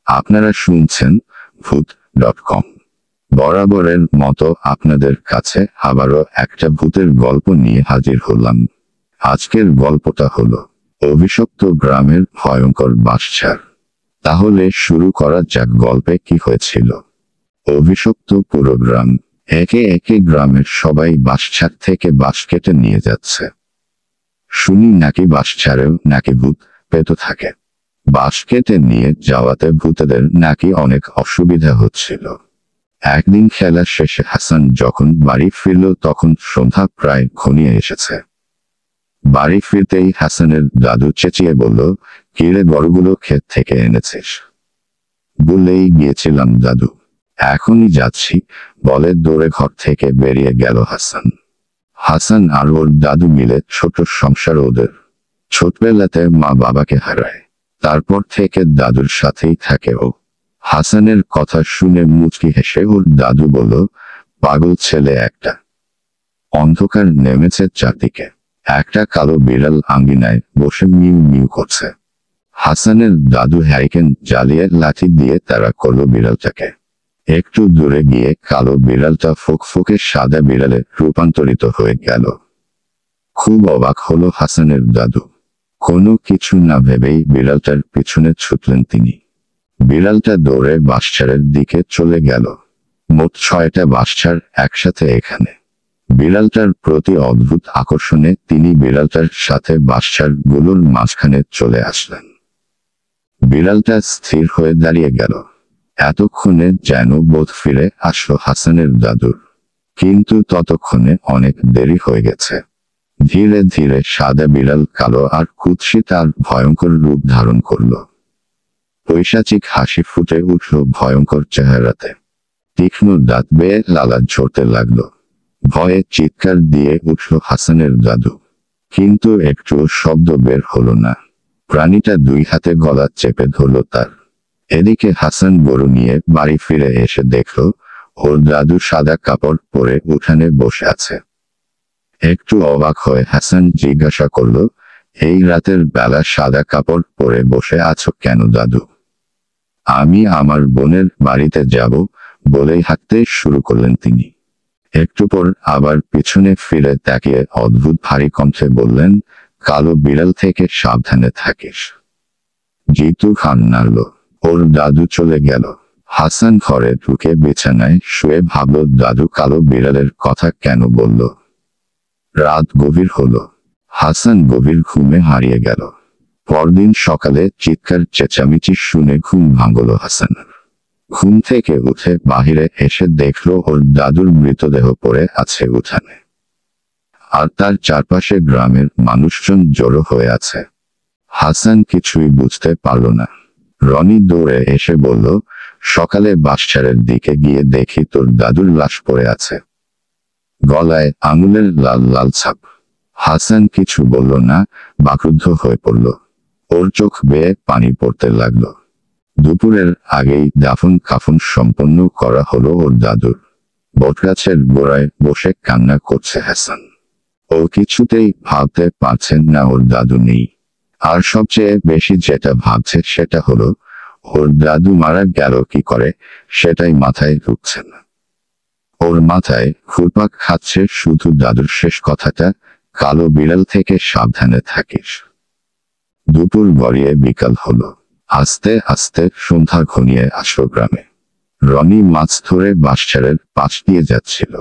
আপনারা শুনছেন ভূত.com। বরাবরের মতো আপনাদের কাছে আবারও একটা ভূতের গল্প নিয়ে হাজির হলাম। আজকের গল্পটা হলো অভিশপ্ত গ্রামের ভয়ঙ্কর বাঁশঝাড়। তাহলে শুরু করা যাক, গল্পে কি হয়েছিল। অভিশপ্ত পুরো গ্রাম। একে একে গ্রামের সবাই বাঁশঝাড় থেকে বাঁশ কেটে নিয়ে যাচ্ছে। শুনি নাকি বাঁশঝাড়েও নাকি ভূত পেত থাকে। বাঁশ কেটে নিয়ে যাওয়াতে ভূতেদের নাকি অনেক অসুবিধা হচ্ছিল। একদিন খেলা শেষে হাসান যখন বাড়ি ফিরল তখন সন্ধ্যা প্রায় ঘনিয়ে এসেছে। বাড়ি ফিরতেই হাসানের দাদু চেঁচিয়ে বলল, কিরে, গরুগুলো ক্ষেত থেকে এনেছিস? বলেই গিয়েছিলাম দাদু, এখনই যাচ্ছি বলে দৌড়ে ঘর থেকে বেরিয়ে গেল হাসান। হাসান আর ওর দাদু মিলে ছোট সংসার ওদের। ছোটবেলাতে মা বাবাকে হারায়, তারপর থেকে দাদুর সাথেই থাকে ও। হাসানের কথা শুনে মুচকি হেসে ওর দাদু বলল, পাগল ছেলে একটা। অন্ধকার নেমেছে চারদিকে। একটা কালো বিড়াল আঙ্গিনায় বসে মিউ মিউ করছে। হাসানের দাদু হ্যারিকেন জ্বালিয়ে লাঠি দিয়ে তাড়া করল বিড়ালটাকে। একটু দূরে গিয়ে কালো বিড়ালটা ফোকফোকে সাদা বিড়ালে রূপান্তরিত হয়ে গেল। খুব অবাক হলো হাসানের দাদু। কোনো কিছু না ভেবেই বিড়ালটার পিছনে ছুটলেন তিনি। বিড়ালটা দৌড়ে বাঁশঝাড়ের দিকে চলে গেল। মোট 6টা বাঁশঝাড় একসাথে এখানে। বিড়ালটার প্রতি অদ্ভুত আকর্ষণে তিনি বিড়ালটার সাথে বাঁশঝাড়গুলোর মাঝখানে চলে আসলেন। বিড়ালটা স্থির হয়ে দাঁড়িয়ে গেল। এতক্ষণে যেন বোধ ফিরে আসলো হাসানের দাদুর। কিন্তু ততক্ষণে অনেক দেরি হয়ে গেছে। ধীরে ধীরে সাদা বিড়াল কালো আর কুৎসিত আর ভয়ঙ্কর রূপ ধারণ করল। পৈশাচিক হাসি ফুটে উঠল ভয়ঙ্কর চেহারাতে। তীক্ষ্ণ দাঁত বেয়ে লালা ঝরতে লাগলো। ভয়ে চিৎকার দিয়ে উঠল হাসানের দাদু। কিন্তু একটু শব্দ বের হলো না। প্রাণীটা 2 হাতে গলা চেপে ধরল তার। এদিকে হাসান গরু নিয়ে বাড়ি ফিরে এসে দেখল ওর দাদু সাদা কাপড় পরে উঠানে বসে আছে। একটু অবাক হয়ে হাসান জিজ্ঞাসা করল, এই রাতের বেলা সাদা কাপড় পরে বসে আছো কেন দাদু? আমি আমার বোনের বাড়িতে যাব বলেই হাঁটতে শুরু করলেন তিনি। একটু পর আবার পিছনে ফিরে তাকিয়ে অদ্ভুত ভারী কণ্ঠে বললেন, কালো বিড়াল থেকে সাবধানে থাকিস। জিতু খান নাড়ল। ওর দাদু চলে গেল। হাসান ঘরে ঢুকে বিছানায় শুয়ে ভাবল, দাদু কালো বিড়ালের কথা কেন বলল? রাত গভীর হলো। হাসান গভীর ঘুমে হারিয়ে গেল। পরদিন সকালে চিৎকার চেঁচামেচি শুনে ঘুম ভাঙল হাসানের। ঘুম থেকে উঠে বাহিরে এসে দেখল ওর দাদুর মৃতদেহ পড়ে আছে উঠানে। আর তার চারপাশে গ্রামের মানুষজন জড়ো হয়ে আছে। হাসান কিছুই বুঝতে পারল না। রনি দৌড়ে এসে বলল, সকালে বাঁশঝাড়ের দিকে গিয়ে দেখি তোর দাদুর লাশ পড়ে আছে, গলায় আঙুলের লাল লাল ছাপ। হাসান কিছু বলল না, বাক্রুদ্ধ হয়ে পড়ল। ওর চোখ বেয়ে পানি পড়তে লাগলো। দুপুরের আগেই দাফন কাফন সম্পন্ন করা হলো ওর দাদুর। বটগাছের গোড়ায় বসে কান্না করছে হাসান। ও কিছুতেই ভাবতে পারছেন না ওর দাদু নেই। আর সবচেয়ে বেশি যেটা ভাবছে সেটা হলো ওর দাদু মারা গেল কি করে, সেটাই মাথায় ঢুকছে না। ওর মাথায় ঘুরপাক খাচ্ছে শুধু দাদুর শেষ কথাটা, কালো বিড়াল থেকে সাবধানে থাকিস। দুপুর গড়িয়ে বিকাল হলো। আস্তে আস্তে সন্ধ্যা ঘনিয়ে আসলো গ্রামে। রনি মাছ ধরে বাঁশঝাড়ের পাশ দিয়ে যাচ্ছিল।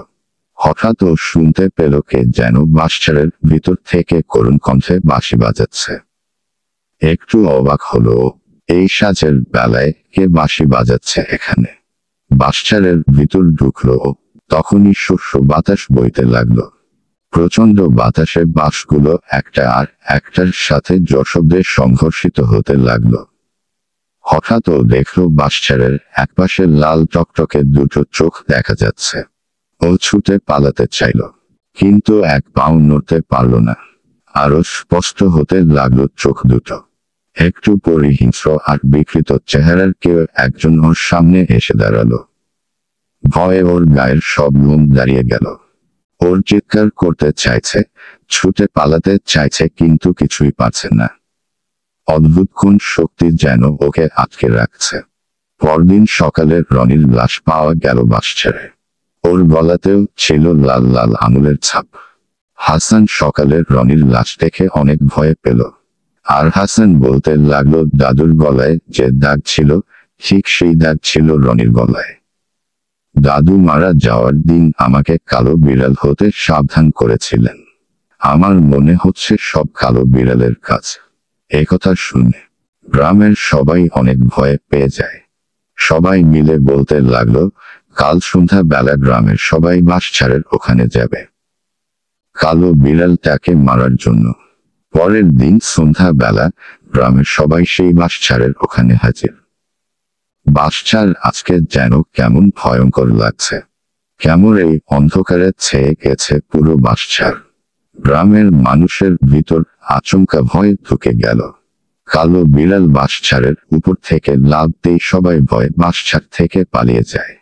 হঠাৎ ও শুনতে পেল কে যেন বাঁশঝাড়ের ভিতর থেকে করুণ কণ্ঠে বাঁশি বাজাচ্ছে। একটু অবাক হলো, এই সাঁঝের বেলায় কে বাঁশি বাজাচ্ছে এখানে? বাঁশঝাড়ের ভিতর ঢুকলো। তখনই শস্য বাতাস বইতে লাগলো। প্রচন্ড বাতাসে বাঁশগুলো একটা আর একটার সাথে জোরশব্দে সংঘর্ষিত হতে লাগলো। হঠাৎ ও দেখল বাঁশঝাড়ের একপাশে লাল টকটকে 2টো চোখ দেখা যাচ্ছে। ও ছুটে পালাতে চাইল, কিন্তু এক পাও নড়তে পারল না। আরো স্পষ্ট হতে লাগলো চোখ দুটো। একটু পরই হিংস্র আর বিকৃত চেহারার কেউ একজন ওর সামনে এসে দাঁড়ালো। ভয়ে ওর গায়ের সব লোম দাঁড়িয়ে গেল। ওর চিৎকার করতে চাইছে, ছুটে পালাতে চাইছে, কিন্তু কিছুই পারছে না। অদ্ভুত কোন শক্তি যেন ওকে আটকে রাখছে। পরদিন সকালে রনির লাশ পাওয়া গেল বাঁশঝাড়ে। ওর গলাতেও ছিল লাল লাল আঙুলের ছাপ। হাসান সকালে রনির লাশ দেখে অনেক ভয় পেল। আর হাসান বলতে লাগলো দাদুর গলায় যে দাগ ছিল ঠিক সেই দাগ ছিল রনির গলায়। দাদু মারা যাওয়ার দিন আমাকে কালো বিড়াল হতে সাবধান করেছিলেন। আমার মনে হচ্ছে সব কালো বিড়ালের কাজ। একথা শুনে গ্রামের সবাই অনেক ভয় পেয়ে যায়। সবাই মিলে বলতে লাগলো কাল সন্ধ্যা বেলা গ্রামের সবাই বাঁশঝাড়ের ওখানে যাবে কালো বিড়ালটাকে মারার জন্য। পরের দিন সন্ধ্যা বেলা গ্রামের সবাই সেই বাঁশঝাড়ের ওখানে হাজির। বাঁশঝাড় আজকে যেন কেমন ভয়ঙ্কর লাগছে। কেমন এই অন্ধকারে ছেয়ে গেছে পুরো বাঁশঝাড়। গ্রামের মানুষের ভিতর আচমকা ভয় ঢুকে গেল। কালো বিড়াল বাঁশঝাড়ের উপর থেকে লাফ দিয়ে সবাই ভয়ে বাঁশঝাড় থেকে পালিয়ে যায়।